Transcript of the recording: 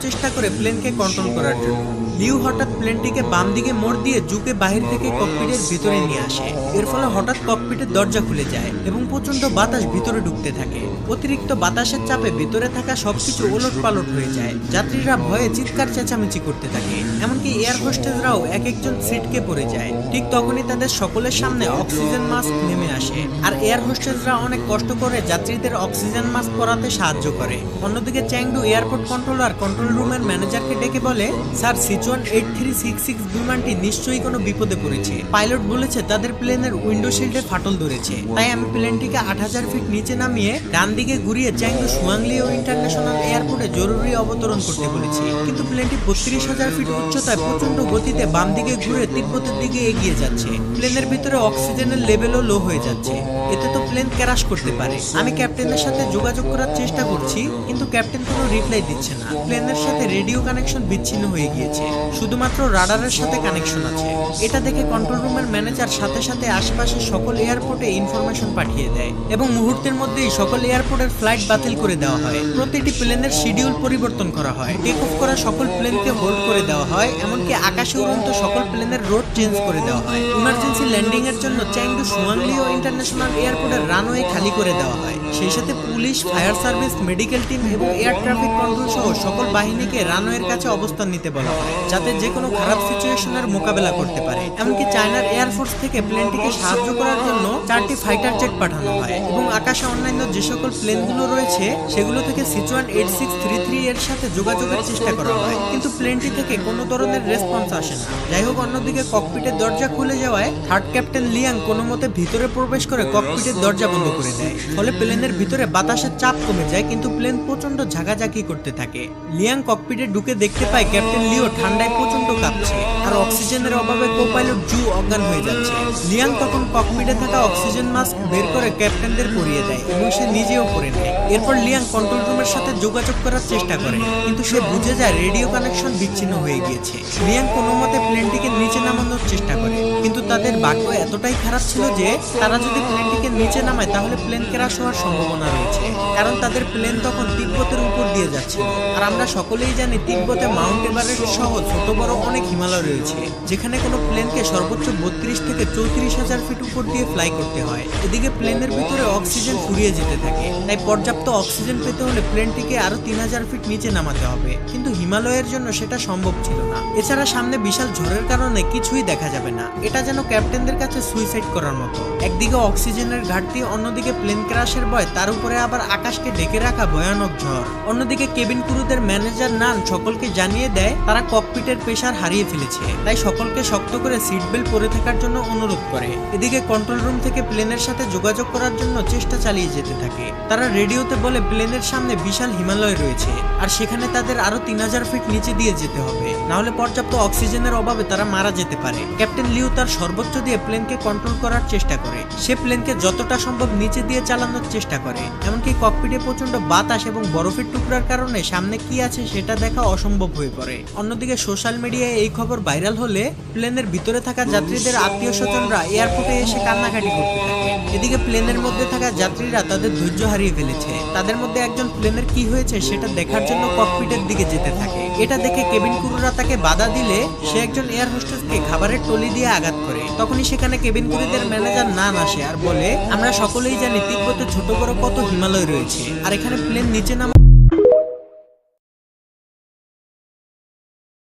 চেষ্টা করে প্লেনকে কন্ট্রোল করার জন্য। লিউ হঠাৎ প্লেনটিকে বাম দিকে মোড় দিয়ে ঝুঁকে বাহির থেকে ককপিটের ভিতরে নিয়ে আসে। এর ফলে হঠাৎ ককপিটের দরজা খুলে যায় এবং প্রচন্ড বাতাস ভিতরে ঢুকতে থাকে। অতিরিক্ত বাতাসের চাপে ভিতরে থাকা সবকিছু ওলটপালট হয়ে যায়। যাত্রীরা ভয়ে চিৎকার চেঁচামেচি করতে থাকে, এমনকি এয়ার হোস্টেসরাও এক একজন সিটকে পড়ে যায়। ঠিক তখনই তাদের সকলের সামনে অক্সিজেন মাস্ক নেমে আসে, আর এয়ার হোস্টেসরা অনেক কষ্ট করে যাত্রীদের অক্সিজেন মাস্ক পরাতে সাহায্য করে। অন্যদিকে চ্যাংডু এয়ারপোর্ট কন্ট্রোলার কন্ট্রোল রুমের ম্যানেজারকে ডেকে বলে, স্যার, সিচুয়ান 8366 বিমানটি নিশ্চয়ই কোনো বিপদে পড়েছে। পাইলট বলেছে তাদের প্লেনের উইন্ডো শিল্ডে ফাটল ধরেছে, তাই আমি প্লেনটিকে 8000 ফিট নিচে নামিয়ে ডান দিকে ঘুরিয়ে চ্যাংডু সুয়াংলিও ইন্টারন্যাশনাল এয়ারপোর্টে জরুরি অবতরণ করতে বলেছি। কিন্তু প্লেনটি 32000 ফিট উচ্চতায় প্রচন্ড গতিতে বাম দিকে ঘুরে তিব্বতের দিকে এগিয়ে যাচ্ছে। প্লেনের ভিতরে অক্সিজেনের লেভেলও লো হয়ে যাচ্ছে, এতে তো প্লেন ক্র্যাশ করতে পারে। আমি ক্যাপ্টেনের সাথে যোগাযোগ করার চেষ্টা করছি, কিন্তু ক্যাপ্টেন কোনো রিপ্লাই দিচ্ছে না। প্লেনের সাথে রেডিও কানেকশন বিচ্ছিন্ন হয়ে গিয়েছে, শুধুমাত্র রাডারের সাথে কানেকশন আছে। এটা দেখে কন্ট্রোল রুমের ম্যানেজার সাথে সাথে আশেপাশে সকল এয়ারপোর্টে ইনফরমেশন পাঠিয়ে দেয় এবং মুহূর্তের মধ্যেই সকল এয়ারপোর্টের ফ্লাইট বাতিল করে দেওয়া হয়। প্রতিটি প্লেনের শিডিউল পরিবর্তন করা হয়, টেক অফ করা সকল প্লেনকে হোল্ড করে দেওয়া হয়, এমনকি আকাশে উড়ন্ত সকল প্লেনের রোড চেঞ্জ করে দেওয়া হয়। ইমার্জেন্সি ল্যান্ডিং এর জন্য চ্যাংডু সুয়াংলিও ইন্টারন্যাশনাল এয়ারপোর্টের রানওয়ে খালি করে দেওয়া হয়। সেই সাথে police, fire service, medical team এবং এয়ার ট্রাফিক কন্ট্রোল সহ সকল বাহিনীকে রানওয়ের কাছে অবস্থান নিতে বলা হয়, যাতে যে কোনো খারাপ সিচুয়েশনের মোকাবেলা করতে পারে। এমনকি চায়নার এয়ারফোর্স থেকে প্লেনটিকে সাহায্য করার জন্য 4টি ফাইটার জেট পাঠানো হয় এবং আকাশে অন্যান্য যে সকল প্লেনগুলো রয়েছে সেগুলো থেকে সিচুয়ান 8633 এর সাথে যোগাযোগের চেষ্টা করা হয়, কিন্তু প্লেনটি থেকে কোনো ধরনের রেসপন্স আসে না। যাই হোক, অন্যদিকে ককপিটের দরজা খুলে যাওয়ায় থার্ড ক্যাপ্টেন লিয়াং কোনো মতে ভিতরে প্রবেশ করে ককপিটের দরজা বন্ধ করে দেয়। ফলে প্লেনের ভিতরে বাতাসের চাপ কমে যায়, কিন্তু প্লেন প্রচন্ড ঝাঁকাঝাঁকি করতে থাকে। লিয়াং ককপিটে ঢুকে দেখতে পায় ক্যাপ্টেন লিও ঠান্ডায় প্রচন্ড কাঁপছে আর অক্সিজেনের অভাবে কোপাইলট জু অজ্ঞান হয়ে যাচ্ছে। লিয়াং তখন ককপিটে থাকা অক্সিজেন মাস্ক বের করে ক্যাপ্টেনদের পরিয়ে দেয় এবং সে নিজেও পরে নেয়। এরপর লিয়াং কন্ট্রোল রুমের সাথে যোগাযোগ করার চেষ্টা করে, কিন্তু সে বুঝে যায় রেডিও কানেকশন বিচ্ছিন্ন হয়ে গিয়েছে। লিয়াং কোনো মতে প্লেনটিকে নিচে নামানোর চেষ্টা করে, কিন্তু তাদের ভাগ্য এতটাই খারাপ ছিল যে তারা যদি প্লেনটিকে নিচে নামায় তাহলে প্লেন ক্র্যাশ হওয়ার সম্ভাবনা রয়েছে, কারণ তাদের প্লেন তখন তিব্বতের উপর দিয়ে যাচ্ছিল। আর আমরা সকলেই জানি তিব্বতে মাউন্ট এভারেস্ট সহ ছোট বড় অনেক হিমালয় রয়েছে, যেখানে কোনো প্লেনকে সর্বোচ্চ 32 থেকে 34,000 ফিট উপর দিয়ে ফ্লাই করতে হয়। এদিকে প্লেনের ভিতরে অক্সিজেন ফুরিয়ে যেতে থাকে, তাই পর্যাপ্ত অক্সিজেন পেতে হলে প্লেনটিকে আরো 3000 ফিট নিচে নামাতে হবে, কিন্তু হিমালয়ের জন্য সেটা সম্ভব ছিল না। এছাড়া সামনে বিশাল ঝড়ের কারণে কিছুই দেখা যাবে না। এটা যেন ক্যাপ্টেনদের কাছে সুইসাইড করার মতো। একদিকে অক্সিজেনের ঘাটতি, অন্যদিকে প্লেন ক্র্যাশের ভয়, তার উপরে আবার আকাশকে ঢেকে রাখা ভয়ানক ঝড়। অন্যদিকে কেবিন ক্রুদের ম্যানেজার নান সকলকে জানিয়ে দেয় তারা ককপিটের প্রেসার হারিয়ে ফেলেছে, তাই সকলকে শক্ত করে সিট বেল্ট পরে থাকার জন্য অনুরোধ করে। এদিকে কন্ট্রোল রুম থেকে প্লেনের সাথে যোগাযোগ করার জন্য চেষ্টা চালিয়ে যেতে থাকে। তারা রেডিওতে বলে প্লেনের সামনে বিশাল হিমালয় রয়েছে আর সেখানে তাদের আরো 3000 ফিট নিচে দিয়ে যেতে হবে, না হলে পর্যাপ্ত অক্সিজেনের অভাবে তারা মারা যেতে পারে। ক্যাপ্টেন লিউ তার সর্বোচ্চ দিয়ে প্লেনকে কন্ট্রোল করার চেষ্টা করে। সে প্লেনকে যতটা সম্ভব নিচে দিয়ে চালানোর চেষ্টা করে, এমনকি ককপিটে প্রচন্ড বাতাস এবং বরফের টুকরার কারণে সামনে কি আছে সেটা দেখা অসম্ভব হয়ে পড়ে। অন্যদিকে সোশ্যাল মিডিয়ায় এই খবর ভাইরাল হলে প্লেনের ভিতরে থাকা যাত্রীদের আত্মীয় স্বজনরা এয়ারপোর্টে এসে কান্নাকাটি করতে থাকে। এদিকে প্লেনের মধ্যে থাকা যাত্রীরা তাদের ধৈর্য হারিয়ে ফেলেছে। তাদের মধ্যে একজন প্লেনের কি হয়েছে সেটা দেখার জন্য ককপিটের দিকে যেতে থাকে। এটা দেখে কেবিন ক্রুরা তাকে বাধা দিলে সে একজন এয়ার হোস্টেসকে খাবারের টলি দিয়ে আঘাত করে। তখনই সেখানে কেবিন ক্রুদের ম্যানেজার নান আসে আর বলে, আমরা সকলেই জানি তিব্বতে ছোট বড় কত হিমালয় রয়েছে, আর এখানে প্লেন নিচে নামা